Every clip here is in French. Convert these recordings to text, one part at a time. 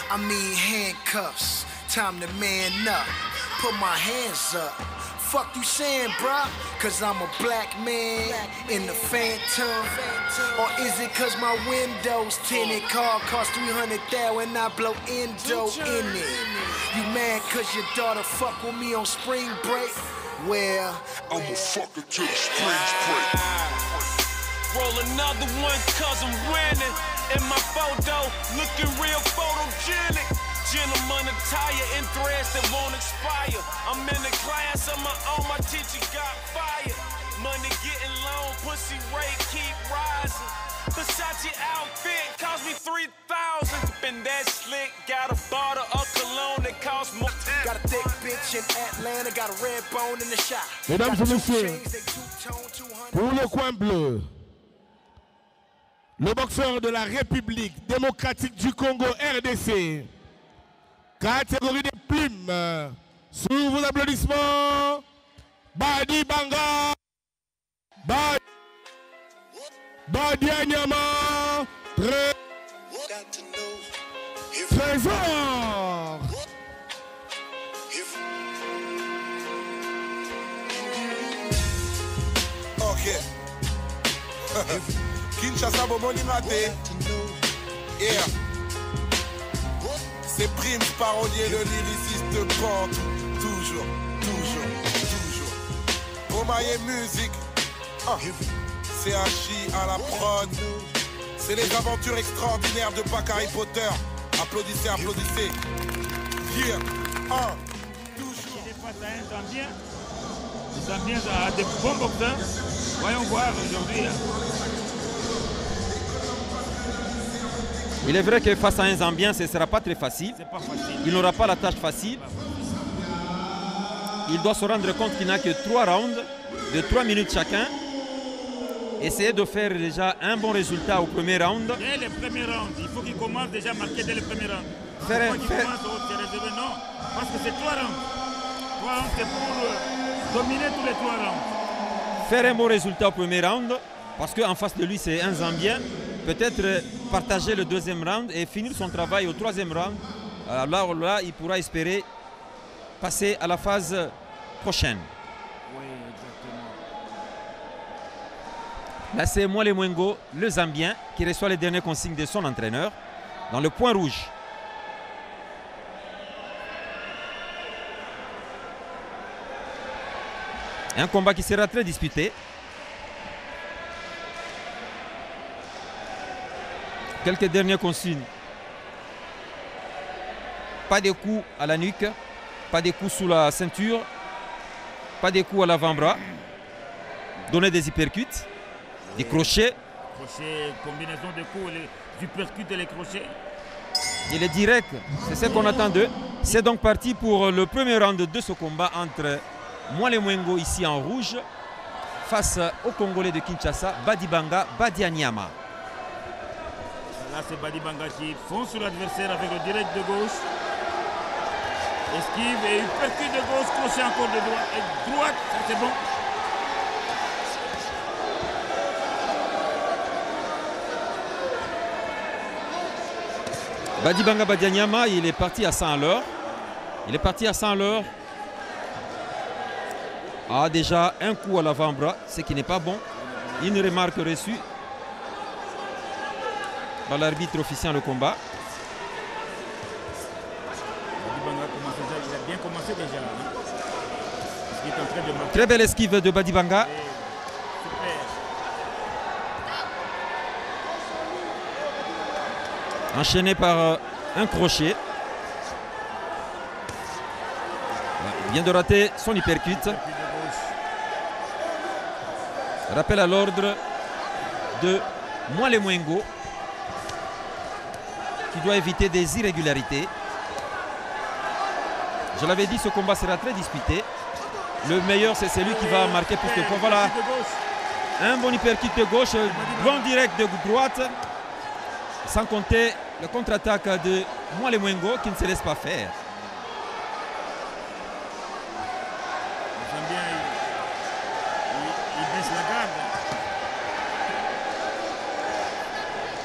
I mean handcuffs, time to man up. Put my hands up. Fuck you saying, bruh? Cause I'm a black man in the Phantom. Or is it cause my windows tinted? Car cost 300,000 and I blow endo in it. You mad cause your daughter fuck with me on spring break? Well, I'ma fuck her till the springs break. Roll another one cause I'm winning. In my photo, looking real photogenic. Gentleman attire in threads that won't expire. I'm in the class of my own, my teacher got fired. Money getting low, pussy rate keep rising. Versace outfit cost me 3,000. Been that slick, got a bottle of cologne that cost more. Got a thick bitch in Atlanta, got a red bone in the shop. Mesdames et messieurs, pour le coin bleu, le boxeur de la République démocratique du Congo, RDC, catégorie des plumes, sous vos applaudissements, Badi Banga, Badianyama, Trésor. Ok. Kinshasa Bomoni Maté. Yeah. C'est Primes parolier, le lyriciste pente. Toujours. Romaillé musique. CHI à la prod. C'est les aventures extraordinaires de Pac Harry Potter. Applaudissez. Yeah. Toujours. Les Zambiens ont des bons boxeurs. Voyons voir aujourd'hui. Il est vrai que face à un Zambien, ce ne sera pas très facile. Il n'aura pas la tâche facile. Il doit se rendre compte qu'il n'a que 3 rounds de 3 minutes chacun. Essayer de faire déjà un bon résultat au premier round. Dès le premier round, il faut qu'il commence déjà à marquer dès le premier round. Faire non, parce que c'est 3 rounds. 3 rounds, c'est pour dominer tous les 3 rounds. Faire un bon résultat au premier round, parce qu'en face de lui, c'est un Zambien. Peut-être partager le deuxième round et finir son travail au troisième round. Alors là, il pourra espérer passer à la phase prochaine. Oui, exactement. Là, c'est Mwale Mwengo, le Zambien, qui reçoit les dernières consignes de son entraîneur dans le point rouge. Un combat qui sera très disputé. Quelques dernières consignes. Pas de coups à la nuque, pas de coups sous la ceinture, pas de coups à l'avant-bras. Donner des uppercuts, des crochets. Crochet, combinaison de coups, les uppercuts et les crochets. Il est direct, c'est ce qu'on attend d'eux. C'est donc parti pour le premier round de ce combat entre Mwale Mwengo ici en rouge face au Congolais de Kinshasa, Badi Banga, Badianyama. Là, c'est Badi Banga qui fonce sur l'adversaire avec le direct de gauche. Esquive et uppercut de gauche, crochet encore de droite. Et droite, ça c'est bon. Badi Banga Badianyama, il est parti à 100 à l'heure. Il est parti à 100 à l'heure. A déjà un coup à l'avant-bras, ce qui n'est pas bon. Une remarque reçue par l'arbitre officiant le combat. Il a bien commencé déjà. Il est en train de marquer. Très belle esquive de Badi Banga. Enchaîné par un crochet. Il vient de rater son uppercut. Rappel à l'ordre de Mwale Mwengo, qui doit éviter des irrégularités. Je l'avais dit, ce combat sera très disputé. Le meilleur, c'est celui qui va marquer plus de points. Voilà, un bon uppercut de gauche, bon direct de droite, sans compter le contre-attaque de Mwale Mwengo qui ne se laisse pas faire. Il baisse la garde.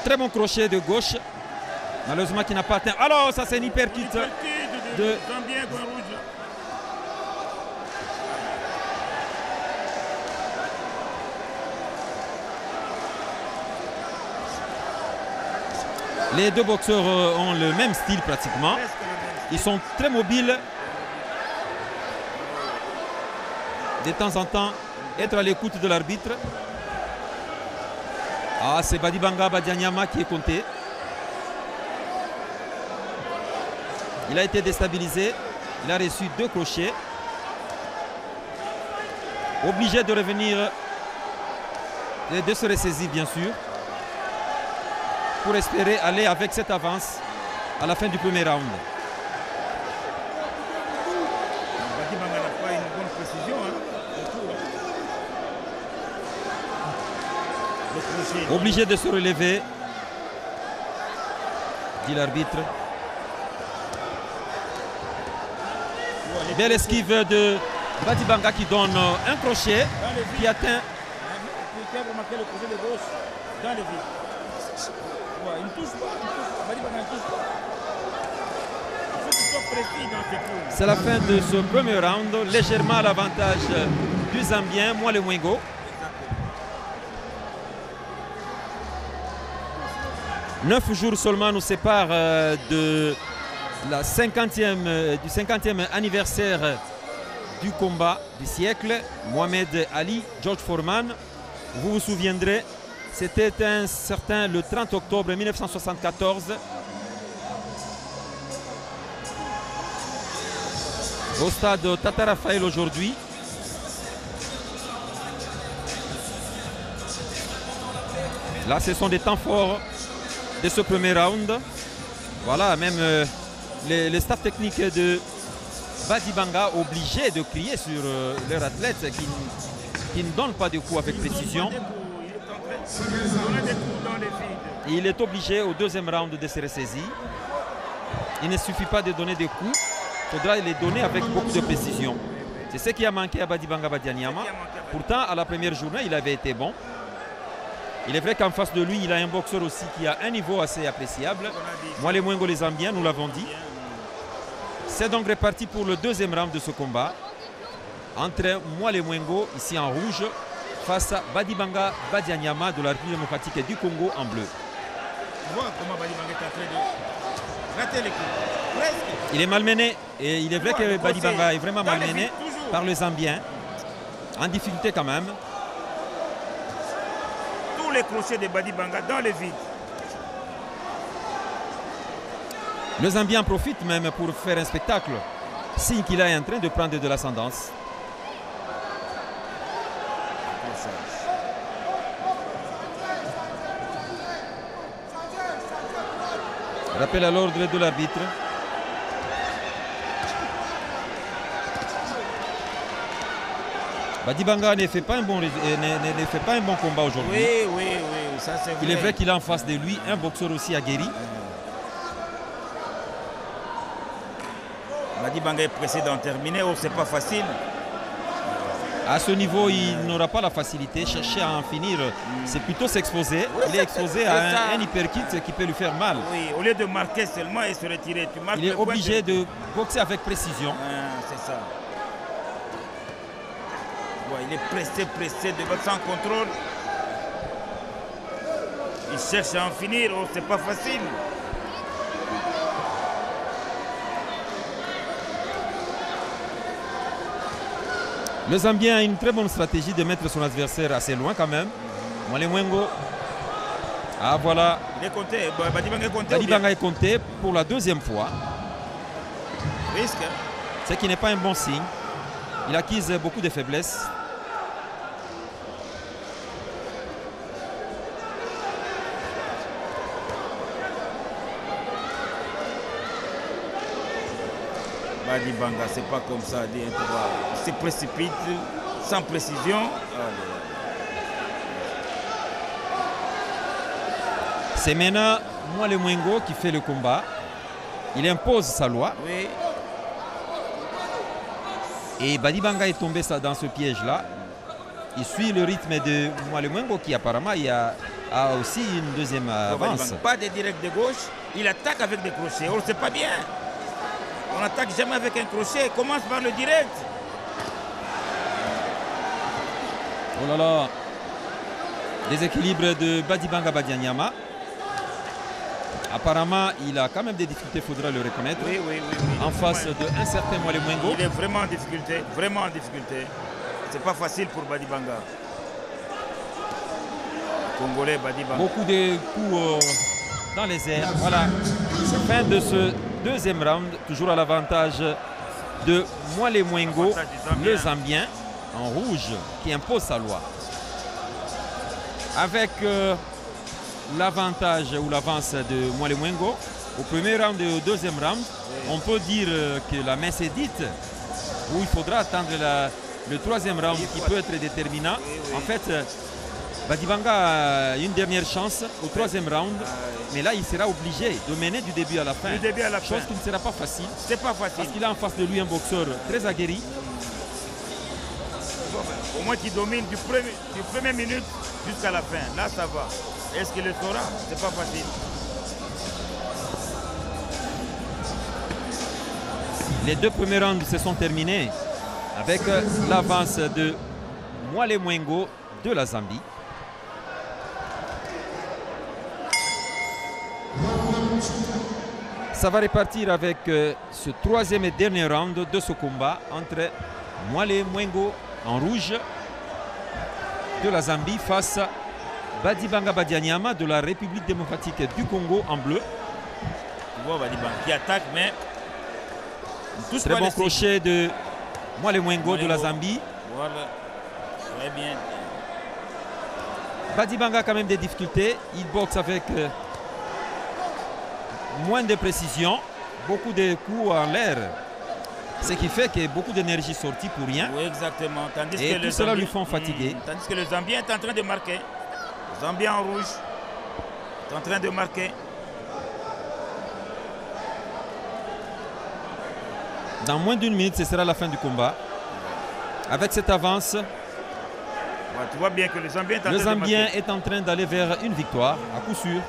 Très bon crochet de gauche. Malheureusement qui n'a pas atteint. Alors ça c'est une hyperkit de Zambien coin rouge. Les deux boxeurs ont le même style pratiquement. Ils sont très mobiles. De temps en temps, être à l'écoute de l'arbitre. Ah, c'est Badibanga Badianyama qui est compté. Il a été déstabilisé. Il a reçu 2 crochets. Obligé de revenir, de se ressaisir bien sûr, pour espérer aller avec cette avance à la fin du premier round. Badibanga n'a pas une bonne précision. Obligé de se relever, dit l'arbitre. Belle esquive de Badibanga qui donne un crochet qui atteint. Tu as remarqué le crochet de gauche dans le vide. Ouais, il ne touche pas, Badibanga ne touche pas. Il faut qu'il soit précis dans ses coups. C'est la fin de ce premier round, légèrement à l'avantage du Zambien, Moi le Mwengo. 9 jours seulement nous séparent du 50e anniversaire du combat du siècle. Mohamed Ali, George Foreman. Vous vous souviendrez, c'était un certain le 30 octobre 1974. Au stade Tata Raphaël aujourd'hui. Là, ce sont des temps forts de ce premier round. Voilà, même les staffs techniques de Badibanga obligés de crier sur leur athlète qui ne donne pas de coups avec précision. Et il est obligé au deuxième round de se ressaisir. Il ne suffit pas de donner des coups, il faudra les donner avec beaucoup de précision. C'est ce qui a manqué à Badibanga Badianyama. Pourtant, à la première journée, il avait été bon. Il est vrai qu'en face de lui, il a un boxeur aussi qui a un niveau assez appréciable. Moi, les Mwengo, les Zambiens, nous l'avons dit. C'est donc réparti pour le deuxième round de ce combat. Entre Moi, les Mwengo, ici en rouge, face à Badibanga Badianyama de la République démocratique du Congo en bleu. Tu vois comment Badibanga est en train de rater les coups. Presque. Il est malmené. Et il est vrai que Badibanga est vraiment malmené par le Zambien. En difficulté quand même. Les crochets de Badibanga dans le vide. Le Zambien en profite même pour faire un spectacle. Signe qu'il est en train de prendre de l'ascendance. Rappel à l'ordre de l'arbitre. Badibanga ne fait pas un bon combat aujourd'hui. Oui, ça c'est vrai. Il est vrai qu'il a en face de lui un boxeur aussi aguerri. Badibanga est pressé d'en terminer, oh, c'est pas facile. À ce niveau, il n'aura pas la facilité. Chercher à en finir, c'est plutôt s'exposer. Oui, il est exposé à un uppercut qui peut lui faire mal. Oui, au lieu de marquer seulement et se retirer, tu marques. Il est obligé de boxer avec précision. C'est ça. Il est pressé de battre sans contrôle. Il cherche à en finir, oh, c'est pas facile. Le Zambien a une très bonne stratégie de mettre son adversaire assez loin quand même. Moi les Mwengo. Ah voilà. Il est compté, Badibanga est compté. Badibanga est compté pour la deuxième fois. Risque. Ce qui n'est pas un bon signe. Il acquise beaucoup de faiblesses. Badibanga, c'est pas comme ça. Il se précipite sans précision. C'est maintenant Moi le Mwengo qui fait le combat. Il impose sa loi. Oui. Et Badibanga est tombé dans ce piège-là. Il suit le rythme de Moi le Mwengo qui apparemment a a aussi une deuxième avance. Pas de direct de gauche, il attaque avec des crochets. Oh, c'est pas bien. On n'attaque jamais avec un crochet, commence par le direct. Oh là là. Déséquilibre de Badibanga Badianyama. Apparemment, il a quand même des difficultés, il faudra le reconnaître. Oui. En face d'un certain Mwale Mwengo. Il est vraiment en difficulté, C'est pas facile pour Badibanga. Congolais Badibanga. Beaucoup de coups dans les airs. Voilà. Fin de ce deuxième round, toujours à l'avantage de Mwale Mwengo, le Zambien, en rouge, qui impose sa loi. Avec l'avantage ou l'avance de Mwale Mwengo, au premier round et au deuxième round, on peut dire que la messe est dite, où il faudra attendre le troisième round qui peut être déterminant. En fait, Badibanga a une dernière chance au troisième round, mais là il sera obligé de mener du début à la fin. Chose qui ne sera pas facile. C'est pas facile. Parce qu'il a en face de lui un boxeur très aguerri. Au moins qu'il domine du premier minute jusqu'à la fin. Là ça va. Est-ce qu'il le saura? C'est pas facile. Les deux premiers rounds se sont terminés avec l'avance de Mwale Mwengo de la Zambie. Ça va repartir avec ce troisième et dernier round de ce combat entre Mwale Mwengo en rouge de la Zambie face à Badibanga Badianyama de la République démocratique du Congo en bleu. Tu vois Badibanga qui attaque mais très bon crochet de Mwale Mwengo de la Zambie. Voilà. Très bien. Badibanga a quand même des difficultés. Il boxe avec moins de précision, beaucoup de coups en l'air. Ce qui fait qu'il y a beaucoup d'énergie sortie pour rien. Oui, exactement. Tandis et que tout cela lui font fatiguer. Tandis que le Zambien est en train de marquer. Le Zambien en rouge est en train de marquer. Dans moins d'une minute, ce sera la fin du combat. Avec cette avance, ouais, tu vois bien que le Zambien est en train d'aller vers une victoire, à coup sûr.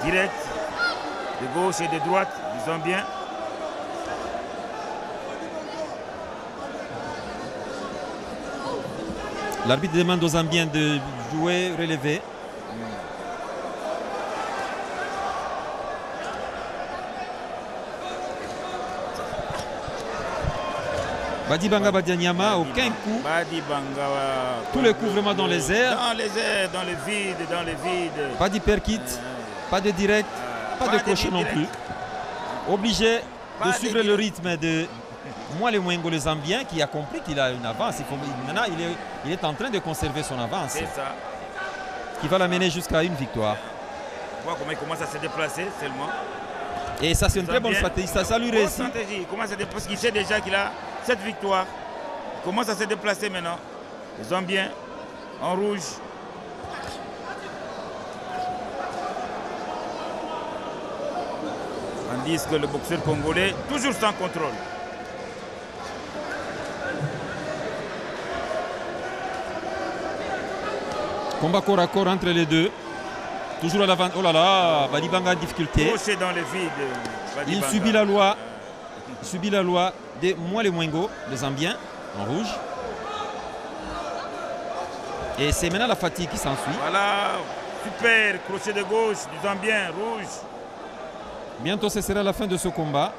Direct, de gauche et de droite, du Zambien. L'arbitre demande aux Zambiens de jouer relevé. Badibanga Badianyama, aucun coup. Badibanga. Tous les coups vraiment dans les airs. Dans les airs, dans le vide, dans le vide. Pas d'hyperkit, pas de direct, pas de crochet non plus. Obligé de suivre le rythme de Mwale Mwengo le Zambien qui a compris qu'il a une avance. Maintenant, il est en train de conserver son avance. C'est ça. Qui va l'amener jusqu'à une victoire. On voit comment il commence à se déplacer seulement. Et ça, c'est une très bonne stratégie. Ça lui réussit. Il commence à se déplacer. Il sait déjà qu'il a cette victoire. Il commence à se déplacer maintenant. Les Zambiens en rouge. Tandis que le boxeur congolais, toujours sans contrôle. Combat corps à corps entre les deux. Toujours à l'avant. Oh là là, Badibanga en difficulté. Crochet dans le vide. Il subit la loi. Il subit la loi de Mwale Mwengo, le Zambien, en rouge. Et c'est maintenant la fatigue qui s'ensuit. Voilà, super crochet de gauche du Zambien, rouge. Bientôt, ce sera la fin de ce combat.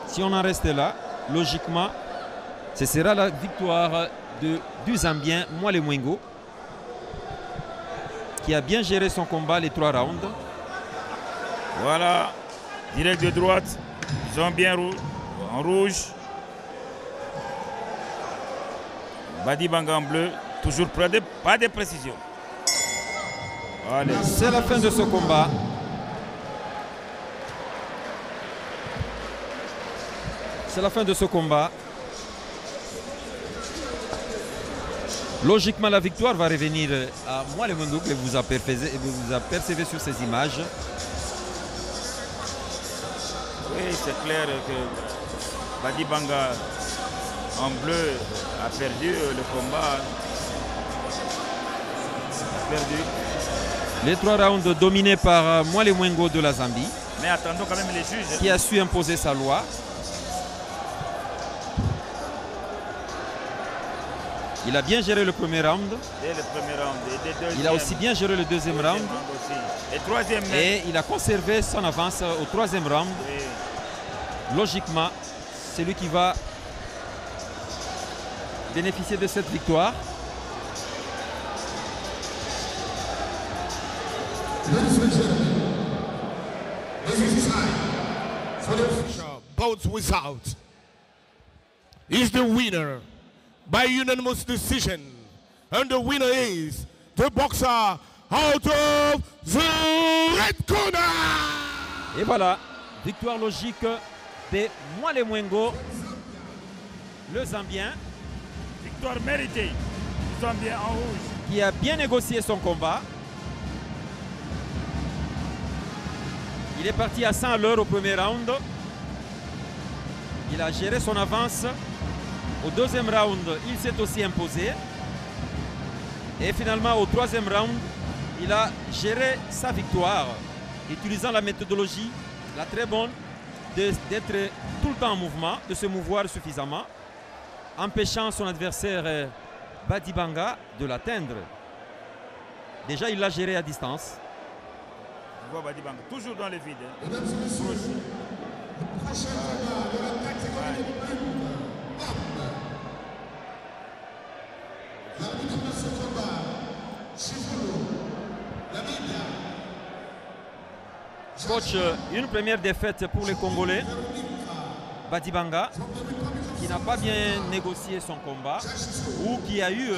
Si on en reste là, logiquement, ce sera la victoire du Zambien Mwale Mwengo, qui a bien géré son combat les 3 rounds. Voilà, direct de droite, Zambien en rouge. Badibanga en bleu, toujours pas de précision. C'est la fin de ce combat. C'est la fin de ce combat. Logiquement, la victoire va revenir à Mwale Mwengo que vous apercevez sur ces images. Oui, c'est clair que Badibanga en bleu a perdu le combat. perdu. Les 3 rounds dominés par Mwale Mwengo de la Zambie. Mais attendons quand même les juges. Qui a su imposer sa loi. Il a bien géré le premier round. Dès le premier round. Et il a aussi bien géré le deuxième round. Et troisième. Et il a conservé son avance au 3e round. Oui. Logiquement, c'est lui qui va bénéficier de cette victoire. Bouts without is the winner by unanimous decision, and the winner is the boxer out of the red corner. Et voilà, victoire logique de Mwale Mwengo, le Zambien. Victoire méritée, le Zambien en rouge. Qui a bien négocié son combat. Il est parti à 100 à l'heure au premier round. Il a géré son avance. Au 2e round, il s'est aussi imposé. Et finalement, au 3e round, il a géré sa victoire, utilisant la méthodologie, la très bonne, d'être tout le temps en mouvement, de se mouvoir suffisamment, empêchant son adversaire Badibanga de l'atteindre. Déjà, il l'a géré à distance. On voit Badibanga toujours dans le vide. Hein. Coach, une première défaite pour les Congolais. Badibanga, qui n'a pas bien négocié son combat ou qui a eu